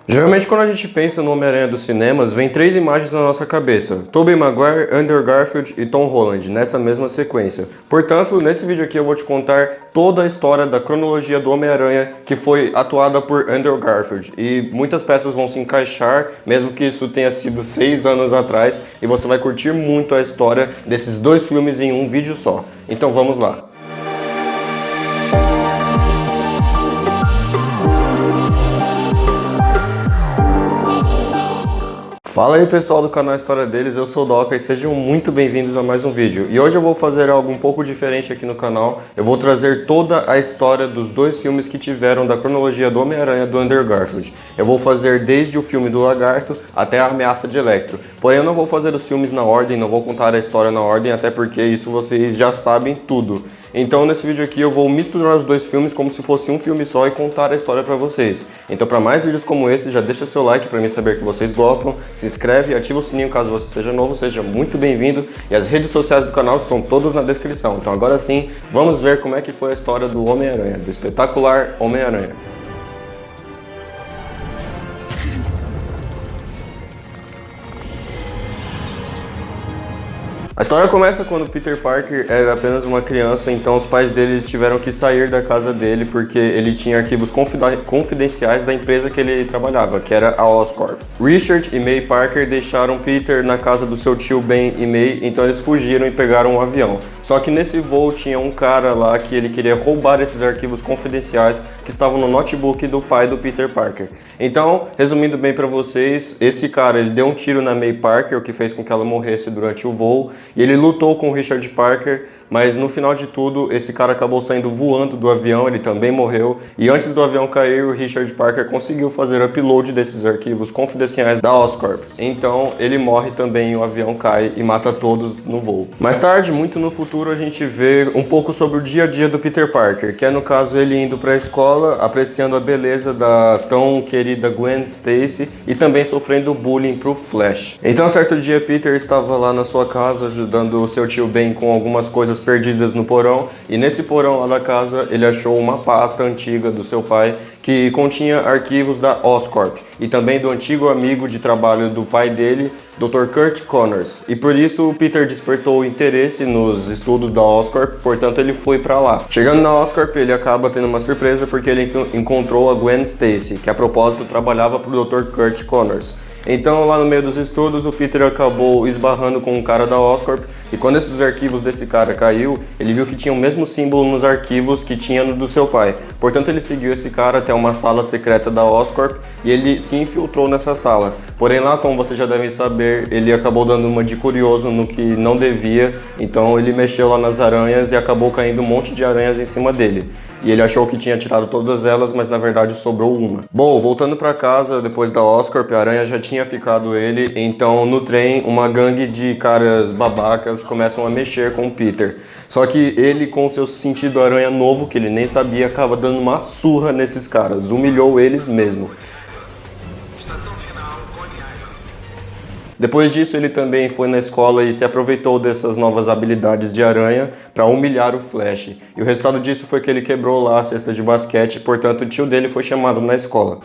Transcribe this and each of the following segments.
Geralmente quando a gente pensa no Homem-Aranha dos cinemas, vem três imagens na nossa cabeça: Tobey Maguire, Andrew Garfield e Tom Holland, nessa mesma sequência. Portanto, nesse vídeo aqui eu vou te contar toda a história da cronologia do Homem-Aranha que foi atuada por Andrew Garfield. E muitas peças vão se encaixar, mesmo que isso tenha sido 6 anos atrás, e você vai curtir muito a história desses dois filmes em um vídeo só. Então vamos lá. Fala aí pessoal do canal História Deles, eu sou o Doca e sejam muito bem-vindos a mais um vídeo. E hoje eu vou fazer algo um pouco diferente aqui no canal. Eu vou trazer toda a história dos dois filmes que tiveram da cronologia do Homem-Aranha do Andrew Garfield. Eu vou fazer desde o filme do Lagarto até a Ameaça de Electro. Porém eu não vou fazer os filmes na ordem, não vou contar a história na ordem, até porque isso vocês já sabem tudo. Então nesse vídeo aqui eu vou misturar os dois filmes como se fosse um filme só e contar a história pra vocês. Então para mais vídeos como esse, já deixa seu like pra mim saber que vocês gostam, se inscreve e ativa o sininho caso você seja novo, seja muito bem-vindo. E as redes sociais do canal estão todas na descrição. Então agora sim, vamos ver como é que foi a história do Homem-Aranha, do espetacular Homem-Aranha. A história começa quando Peter Parker era apenas uma criança, então os pais dele tiveram que sair da casa dele porque ele tinha arquivos confidenciais da empresa que ele trabalhava, que era a Oscorp. Richard e May Parker deixaram Peter na casa do seu tio Ben e May, então eles fugiram e pegaram um avião. Só que nesse voo tinha um cara lá que ele queria roubar esses arquivos confidenciais que estavam no notebook do pai do Peter Parker. Então, resumindo bem pra vocês, esse cara ele deu um tiro na May Parker, o que fez com que ela morresse durante o voo. E ele lutou com o Richard Parker, mas no final de tudo, esse cara acabou saindo voando do avião, ele também morreu. E antes do avião cair, o Richard Parker conseguiu fazer upload desses arquivos confidenciais da Oscorp. Então, ele morre também, o avião cai e mata todos no voo. Mais tarde, muito no futuro, a gente vê um pouco sobre o dia a dia do Peter Parker, que é no caso ele indo para a escola, apreciando a beleza da tão querida Gwen Stacy e também sofrendo bullying pro Flash. Então, certo dia, Peter estava lá na sua casa, ajudando o seu tio Ben com algumas coisas perdidas no porão, e nesse porão lá da casa ele achou uma pasta antiga do seu pai que continha arquivos da Oscorp e também do antigo amigo de trabalho do pai dele, Dr. Kurt Connors. E por isso o Peter despertou o interesse nos estudos da Oscorp, portanto ele foi para lá. Chegando na Oscorp, ele acaba tendo uma surpresa porque ele encontrou a Gwen Stacy, que a propósito trabalhava para o Dr. Kurt Connors. Então, lá no meio dos estudos, o Peter acabou esbarrando com um cara da Oscorp, e quando esses arquivos desse cara caiu, ele viu que tinha o mesmo símbolo nos arquivos que tinha no do seu pai. Portanto, ele seguiu esse cara até uma sala secreta da Oscorp e ele se infiltrou nessa sala. Porém, lá, como vocês já devem saber, ele acabou dando uma de curioso no que não devia, então ele mexeu lá nas aranhas e acabou caindo um monte de aranhas em cima dele. E ele achou que tinha tirado todas elas, mas na verdade sobrou uma. Bom, voltando para casa, depois da Oscorp, a aranha já tinha picado ele, então no trem, uma gangue de caras babacas começam a mexer com o Peter. Só que ele, com o seu sentido aranha novo, que ele nem sabia, acaba dando uma surra nesses caras, humilhou eles mesmo. Depois disso, ele também foi na escola e se aproveitou dessas novas habilidades de aranha para humilhar o Flash. E o resultado disso foi que ele quebrou lá a cesta de basquete, portanto o tio dele foi chamado na escola.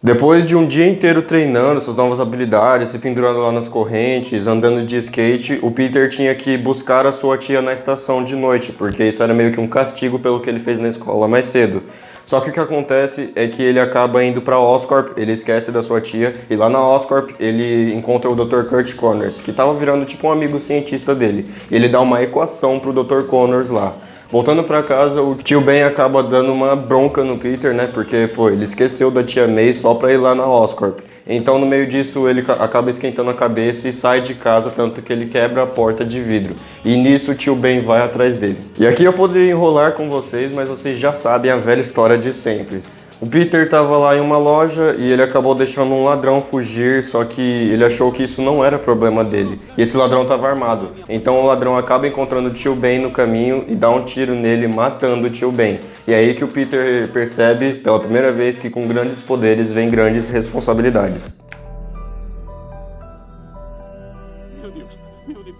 Depois de um dia inteiro treinando suas novas habilidades, se pendurando lá nas correntes, andando de skate, o Peter tinha que buscar a sua tia na estação de noite, porque isso era meio que um castigo pelo que ele fez na escola mais cedo. Só que o que acontece é que ele acaba indo para a Oscorp, ele esquece da sua tia, e lá na Oscorp ele encontra o Dr. Kurt Connors, que estava virando tipo um amigo cientista dele. E ele dá uma equação pro Dr. Connors lá. Voltando pra casa, o tio Ben acaba dando uma bronca no Peter, né? Porque, pô, ele esqueceu da tia May só pra ir lá na Oscorp. Então, no meio disso, ele acaba esquentando a cabeça e sai de casa, tanto que ele quebra a porta de vidro. E nisso, o tio Ben vai atrás dele. E aqui eu poderia enrolar com vocês, mas vocês já sabem a velha história de sempre. O Peter estava lá em uma loja e ele acabou deixando um ladrão fugir, só que ele achou que isso não era problema dele. E esse ladrão estava armado. Então o ladrão acaba encontrando o tio Ben no caminho e dá um tiro nele, matando o tio Ben. E é aí que o Peter percebe, pela primeira vez, que com grandes poderes vem grandes responsabilidades. Meu Deus,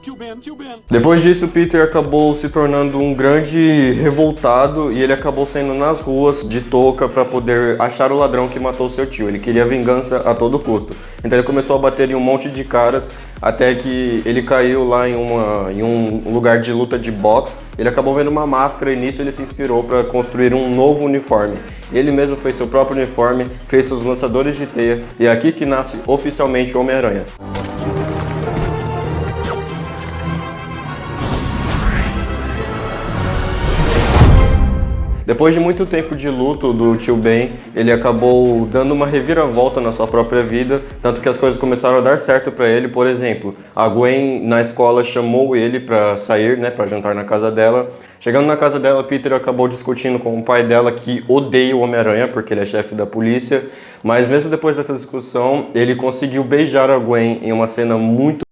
tio Ben Depois disso, Peter acabou se tornando um grande revoltado e ele acabou saindo nas ruas de touca para poder achar o ladrão que matou seu tio. Ele queria vingança a todo custo. Então ele começou a bater em um monte de caras até que ele caiu lá em um lugar de luta de boxe. Ele acabou vendo uma máscara e nisso ele se inspirou para construir um novo uniforme. Ele mesmo fez seu próprio uniforme, fez seus lançadores de teia e é aqui que nasce oficialmente o Homem-Aranha. Depois de muito tempo de luto do tio Ben, ele acabou dando uma reviravolta na sua própria vida, tanto que as coisas começaram a dar certo para ele. Por exemplo, a Gwen na escola chamou ele para sair, para jantar na casa dela. Chegando na casa dela, Peter acabou discutindo com o pai dela, que odeia o Homem-Aranha porque ele é chefe da polícia. Mas mesmo depois dessa discussão, ele conseguiu beijar a Gwen em uma cena muito.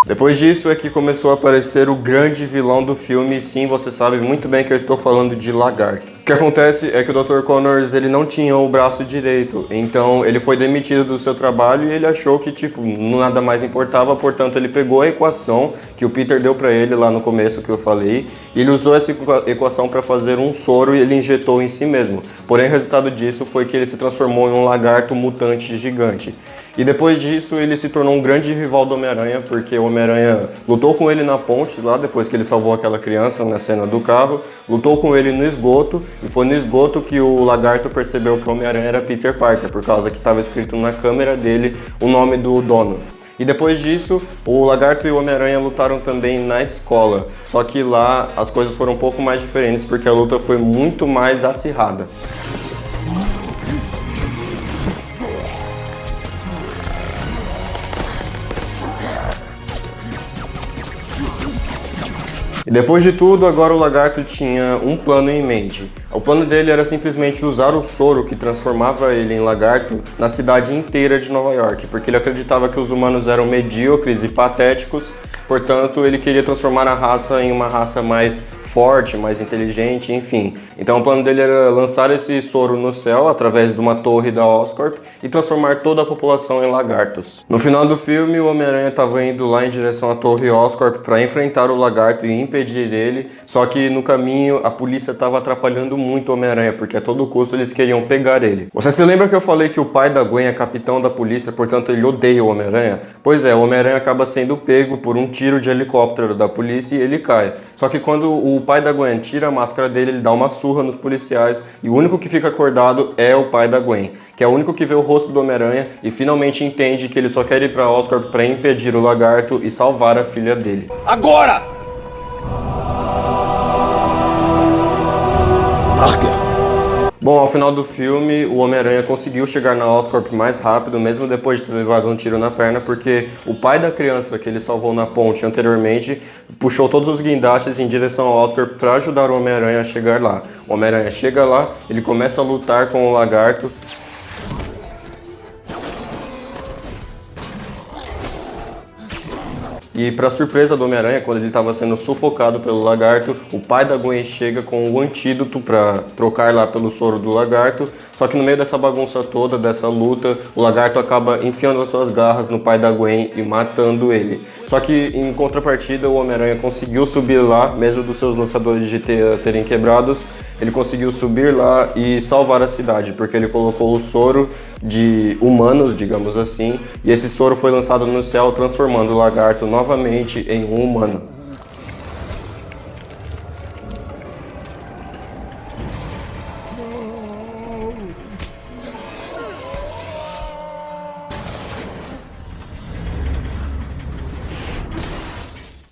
Depois disso é que começou a aparecer o grande vilão do filme. Sim, você sabe muito bem que eu estou falando de Lagarto. O que acontece é que o Dr. Connors ele não tinha o braço direito, então ele foi demitido do seu trabalho e ele achou que nada mais importava, portanto ele pegou a equação que o Peter deu para ele lá no começo que eu falei, e ele usou essa equação para fazer um soro e ele injetou em si mesmo. Porém, o resultado disso foi que ele se transformou em um lagarto mutante gigante. E depois disso ele se tornou um grande rival do Homem-Aranha, porque o Homem-Aranha lutou com ele na ponte lá, depois que ele salvou aquela criança na cena do carro, lutou com ele no esgoto, e foi no esgoto que o Lagarto percebeu que o Homem-Aranha era Peter Parker, por causa que estava escrito na câmera dele o nome do dono. E depois disso, o Lagarto e o Homem-Aranha lutaram também na escola, só que lá as coisas foram um pouco mais diferentes, porque a luta foi muito mais acirrada. E depois de tudo, agora o Lagarto tinha um plano em mente. O plano dele era simplesmente usar o soro que transformava ele em lagarto na cidade inteira de Nova York, porque ele acreditava que os humanos eram medíocres e patéticos, portanto ele queria transformar a raça em uma raça mais forte, mais inteligente, enfim. Então o plano dele era lançar esse soro no céu através de uma torre da Oscorp e transformar toda a população em lagartos. No final do filme, o Homem-Aranha estava indo lá em direção à torre Oscorp para enfrentar o lagarto e impedir ele, só que no caminho a polícia estava atrapalhando muito o Homem-Aranha, porque a todo custo eles queriam pegar ele. Você se lembra que eu falei que o pai da Gwen é capitão da polícia, portanto ele odeia o Homem-Aranha? Pois é, o Homem-Aranha acaba sendo pego por um tiro de helicóptero da polícia e ele cai. Só que quando o pai da Gwen tira a máscara dele, ele dá uma surra nos policiais e o único que fica acordado é o pai da Gwen, que é o único que vê o rosto do Homem-Aranha e finalmente entende que ele só quer ir pra Oscorp para impedir o lagarto e salvar a filha dele. Agora! Bom, ao final do filme, o Homem-Aranha conseguiu chegar na Oscorp mais rápido, mesmo depois de ter levado um tiro na perna, porque o pai da criança que ele salvou na ponte anteriormente puxou todos os guindastes em direção à Oscorp para ajudar o Homem-Aranha a chegar lá. O Homem-Aranha chega lá, ele começa a lutar com o lagarto. E para surpresa do Homem-Aranha, quando ele estava sendo sufocado pelo lagarto, o pai da Gwen chega com o antídoto para trocar lá pelo soro do lagarto. Só que no meio dessa bagunça toda, dessa luta, o lagarto acaba enfiando as suas garras no pai da Gwen e matando ele. Só que em contrapartida, o Homem-Aranha conseguiu subir lá, mesmo dos seus lançadores de teia terem quebrados, ele conseguiu subir lá e salvar a cidade, porque ele colocou o soro de humanos, digamos assim, e esse soro foi lançado no céu, transformando o lagarto novamente em um humano.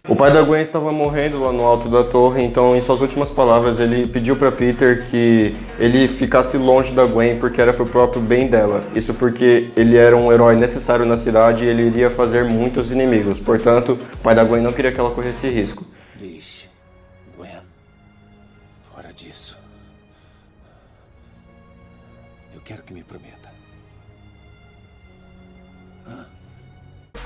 O pai da Gwen estava morrendo lá no alto da torre, então em suas últimas palavras ele pediu para Peter que ele ficasse longe da Gwen porque era pro próprio bem dela. Isso porque ele era um herói necessário na cidade e ele iria fazer muitos inimigos. Portanto, o pai da Gwen não queria que ela corresse risco. Deixe, Gwen, fora disso. Eu quero que me prometa.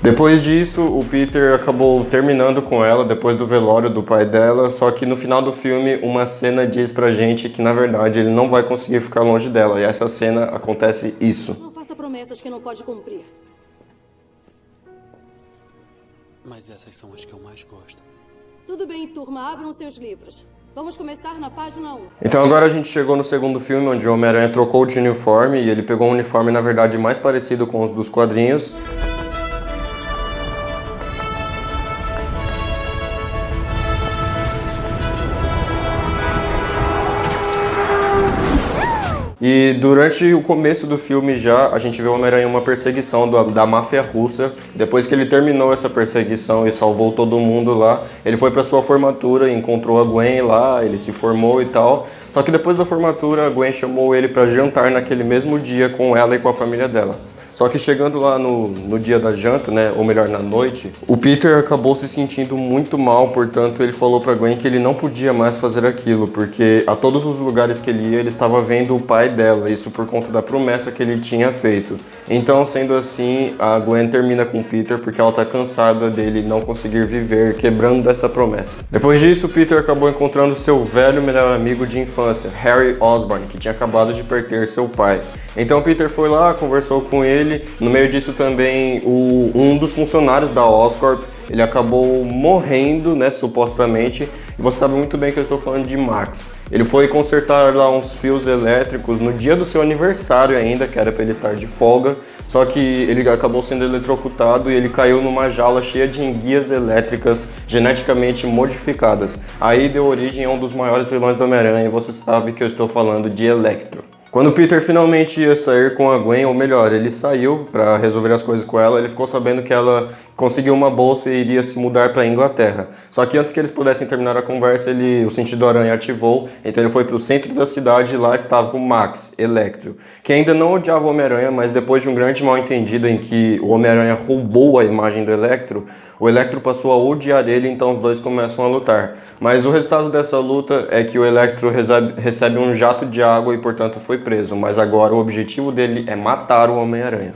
Depois disso, o Peter acabou terminando com ela depois do velório do pai dela, só que no final do filme uma cena diz pra gente que na verdade ele não vai conseguir ficar longe dela, e essa cena acontece isso. Não faça promessas que não pode cumprir. Mas essas são as que eu mais gosto. Tudo bem, turma, abram seus livros. Vamos começar na página 1. Então agora a gente chegou no segundo filme, onde o Homem-Aranha trocou de uniforme, e ele pegou um uniforme na verdade mais parecido com os dos quadrinhos. E durante o começo do filme já, a gente vê o Homem-Aranha em uma perseguição da máfia russa. Depois que ele terminou essa perseguição e salvou todo mundo lá, ele foi para sua formatura, encontrou a Gwen lá, ele se formou e tal. Só que depois da formatura, a Gwen chamou ele para jantar naquele mesmo dia com ela e com a família dela. Só que chegando lá no dia da janta, né, ou melhor, na noite, o Peter acabou se sentindo muito mal, portanto ele falou pra Gwen que ele não podia mais fazer aquilo, porque a todos os lugares que ele ia, ele estava vendo o pai dela, isso por conta da promessa que ele tinha feito. Então, sendo assim, a Gwen termina com o Peter porque ela tá cansada dele não conseguir viver, quebrando dessa promessa. Depois disso, o Peter acabou encontrando seu velho melhor amigo de infância, Harry Osborn, que tinha acabado de perder seu pai. Então Peter foi lá, conversou com ele. No meio disso também um dos funcionários da Oscorp, ele acabou morrendo, né, supostamente. E você sabe muito bem que eu estou falando de Max. Ele foi consertar lá uns fios elétricos no dia do seu aniversário ainda, que era para ele estar de folga. Só que ele acabou sendo eletrocutado e ele caiu numa jaula cheia de enguias elétricas geneticamente modificadas. Aí deu origem a um dos maiores vilões do Homem-Aranha, e você sabe que eu estou falando de Electro. Quando o Peter finalmente ia sair com a Gwen, ou melhor, ele saiu para resolver as coisas com ela, ele ficou sabendo que ela conseguiu uma bolsa e iria se mudar para a Inglaterra. Só que antes que eles pudessem terminar a conversa, o sentido aranha ativou, então ele foi para o centro da cidade e lá estava o Max, Electro, que ainda não odiava o Homem-Aranha, mas depois de um grande mal-entendido em que o Homem-Aranha roubou a imagem do Electro, o Electro passou a odiar ele, então os dois começam a lutar. Mas o resultado dessa luta é que o Electro recebe um jato de água e, portanto, foi preso. Mas agora o objetivo dele é matar o Homem-Aranha.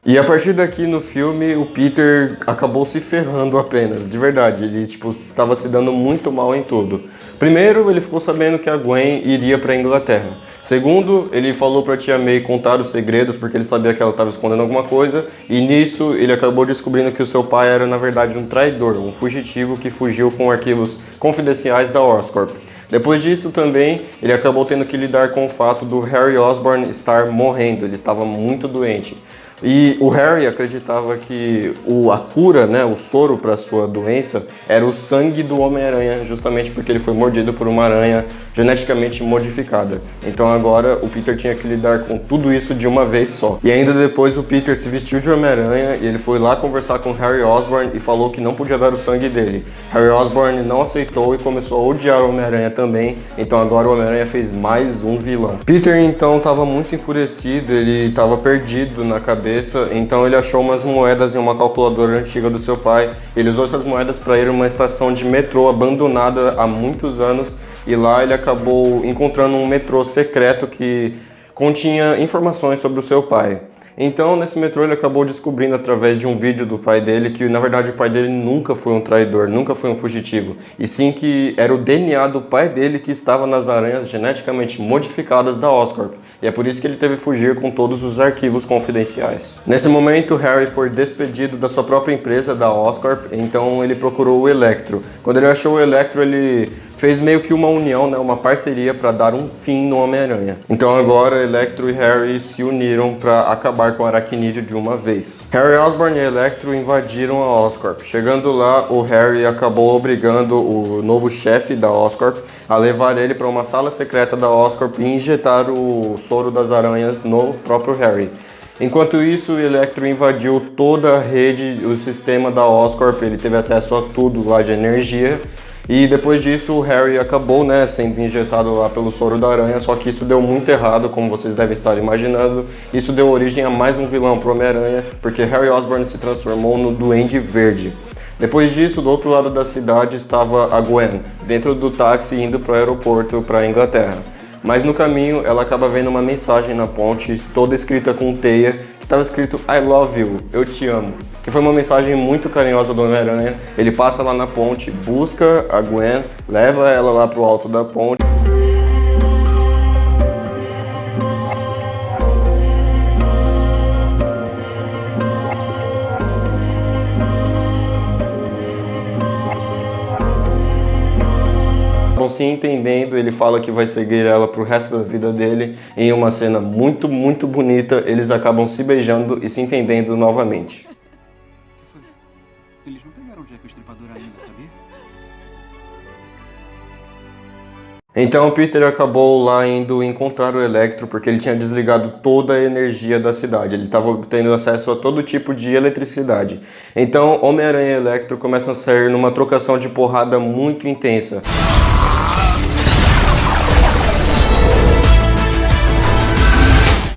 E a partir daqui no filme, o Peter acabou se ferrando apenas, de verdade. Ele estava se dando muito mal em tudo. Primeiro, ele ficou sabendo que a Gwen iria para a Inglaterra. Segundo, ele falou para a tia May contar os segredos, porque ele sabia que ela estava escondendo alguma coisa. E nisso, ele acabou descobrindo que o seu pai era, na verdade, um traidor, um fugitivo que fugiu com arquivos confidenciais da Oscorp. Depois disso também, ele acabou tendo que lidar com o fato do Harry Osborn estar morrendo. Ele estava muito doente. E o Harry acreditava que a cura, né, o soro para sua doença, era o sangue do Homem-Aranha, justamente porque ele foi mordido por uma aranha geneticamente modificada. Então agora o Peter tinha que lidar com tudo isso de uma vez só. E ainda depois o Peter se vestiu de Homem-Aranha e ele foi lá conversar com Harry Osborn e falou que não podia dar o sangue dele. Harry Osborn não aceitou e começou a odiar o Homem-Aranha também, então agora o Homem-Aranha fez mais um vilão. Peter então estava muito enfurecido, ele estava perdido na cabeça. Então ele achou umas moedas em uma calculadora antiga do seu pai. Ele usou essas moedas para ir a uma estação de metrô abandonada há muitos anos e lá ele acabou encontrando um metrô secreto que continha informações sobre o seu pai. Então, nesse metrô, ele acabou descobrindo através de um vídeo do pai dele que, na verdade, o pai dele nunca foi um traidor, nunca foi um fugitivo. E sim que era o DNA do pai dele que estava nas aranhas geneticamente modificadas da Oscorp. E é por isso que ele teve que fugir com todos os arquivos confidenciais. Nesse momento, Harry foi despedido da sua própria empresa, da Oscorp, então ele procurou o Electro. Quando ele achou o Electro, ele fez meio que uma união, né, uma parceria para dar um fim no Homem-Aranha. Então agora Electro e Harry se uniram para acabar com o Aracnídeo de uma vez. Harry Osborn e Electro invadiram a Oscorp. Chegando lá, o Harry acabou obrigando o novo chefe da Oscorp a levar ele para uma sala secreta da Oscorp e injetar o soro das aranhas no próprio Harry. Enquanto isso, o Electro invadiu toda a rede, o sistema da Oscorp, ele teve acesso a tudo lá de energia. E depois disso o Harry acabou, né, sendo injetado lá pelo soro da aranha, só que isso deu muito errado, como vocês devem estar imaginando. Isso deu origem a mais um vilão pro Homem-Aranha, porque Harry Osborn se transformou no Duende Verde. Depois disso, do outro lado da cidade estava a Gwen, dentro do táxi indo para o aeroporto para a Inglaterra. Mas no caminho ela acaba vendo uma mensagem na ponte, toda escrita com teia, que estava escrito I love you, eu te amo. Que foi uma mensagem muito carinhosa do Homem-Aranha. Ele passa lá na ponte, busca a Gwen, leva ela lá pro alto da ponte. Se entendendo, ele fala que vai seguir ela pro resto da vida dele. Em uma cena muito, muito bonita, eles acabam se beijando e se entendendo novamente. O que foi? Eles não pegaram o Jack o Estripador ainda, sabia? Então o Peter acabou lá indo encontrar o Electro porque ele tinha desligado toda a energia da cidade. Ele estava obtendo acesso a todo tipo de eletricidade. Então Homem-Aranha e Electro começam a sair numa trocação de porrada muito intensa.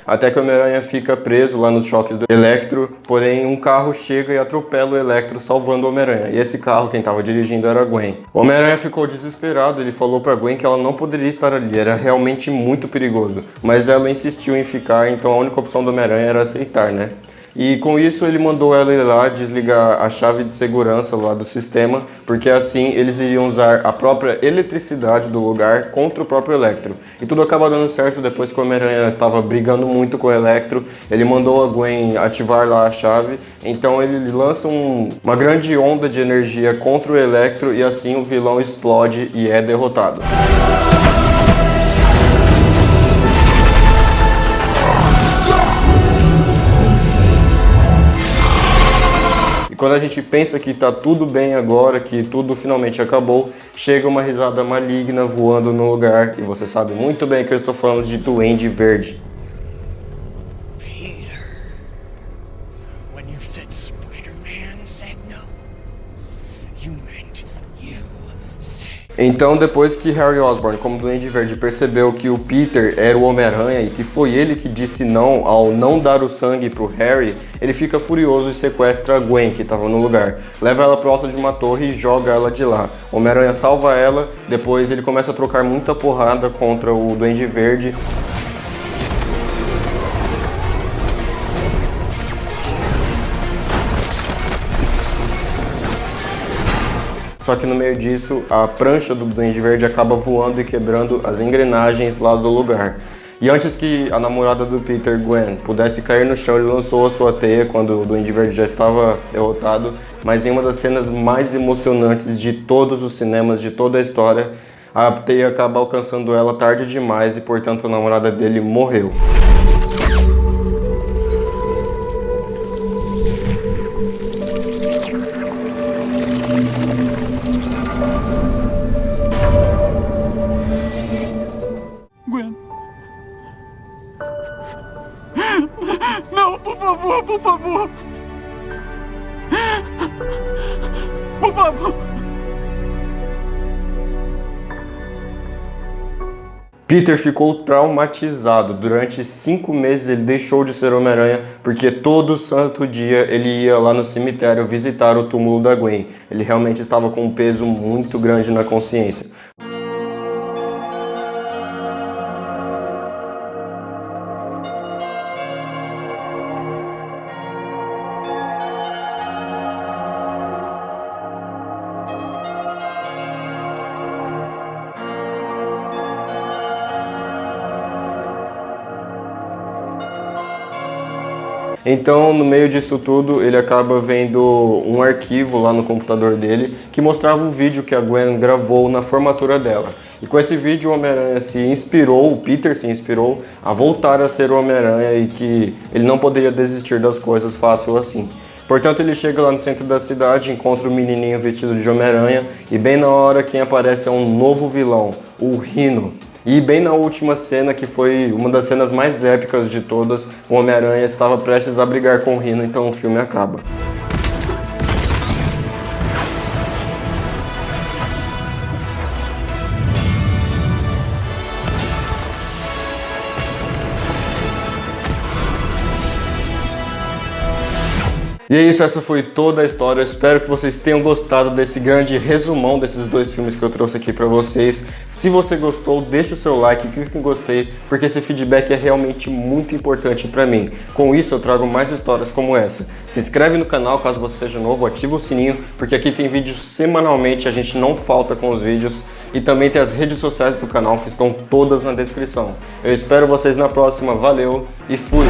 Até que o Homem-Aranha fica preso lá nos choques do Electro, porém um carro chega e atropela o Electro, salvando o Homem-Aranha. E esse carro, quem estava dirigindo era a Gwen. O Homem-Aranha ficou desesperado, ele falou pra Gwen que ela não poderia estar ali, era realmente muito perigoso. Mas ela insistiu em ficar, então a única opção do Homem-Aranha era aceitar, né? E com isso ele mandou ela ir lá desligar a chave de segurança lá do sistema, porque assim eles iriam usar a própria eletricidade do lugar contra o próprio Electro. E tudo acaba dando certo depois que o Homem-Aranha estava brigando muito com o Electro. Ele mandou a Gwen ativar lá a chave, então ele lança uma grande onda de energia contra o Electro e assim o vilão explode e é derrotado. Quando a gente pensa que tá tudo bem agora, que tudo finalmente acabou, chega uma risada maligna voando no lugar. E você sabe muito bem que eu estou falando de Duende Verde. Peter, when you said Spider-Man said no, you meant you said... Então, depois que Harry Osborn, como Duende Verde, percebeu que o Peter era o Homem-Aranha e que foi ele que disse não ao não dar o sangue pro Harry, ele fica furioso e sequestra a Gwen, que estava no lugar. Leva ela pro alto de uma torre e joga ela de lá. O Homem-Aranha salva ela, depois ele começa a trocar muita porrada contra o Duende Verde. Só que no meio disso, a prancha do Duende Verde acaba voando e quebrando as engrenagens lá do lugar. E antes que a namorada do Peter, Gwen, pudesse cair no chão, ele lançou a sua teia quando o Duende Verde já estava derrotado. Mas em uma das cenas mais emocionantes de todos os cinemas, de toda a história, a teia acaba alcançando ela tarde demais e, portanto, a namorada dele morreu. Gwen. Não, por favor, por favor. Por favor. Peter ficou traumatizado. Durante 5 meses ele deixou de ser Homem-Aranha porque todo santo dia ele ia lá no cemitério visitar o túmulo da Gwen. Ele realmente estava com um peso muito grande na consciência. Então, no meio disso tudo, ele acaba vendo um arquivo lá no computador dele que mostrava o vídeo que a Gwen gravou na formatura dela. E com esse vídeo o Homem-Aranha se inspirou, o Peter se inspirou a voltar a ser o Homem-Aranha e que ele não poderia desistir das coisas fácil assim. Portanto, ele chega lá no centro da cidade, encontra o menininho vestido de Homem-Aranha e bem na hora quem aparece é um novo vilão, o Rhino. E bem na última cena, que foi uma das cenas mais épicas de todas, o Homem-Aranha estava prestes a brigar com o Rhino, então o filme acaba. E é isso, essa foi toda a história. Eu espero que vocês tenham gostado desse grande resumão desses dois filmes que eu trouxe aqui pra vocês. Se você gostou, deixa o seu like, clique em gostei, porque esse feedback é realmente muito importante pra mim. Com isso eu trago mais histórias como essa. Se inscreve no canal caso você seja novo, ativa o sininho, porque aqui tem vídeos semanalmente, a gente não falta com os vídeos. E também tem as redes sociais do canal que estão todas na descrição. Eu espero vocês na próxima, valeu e fui!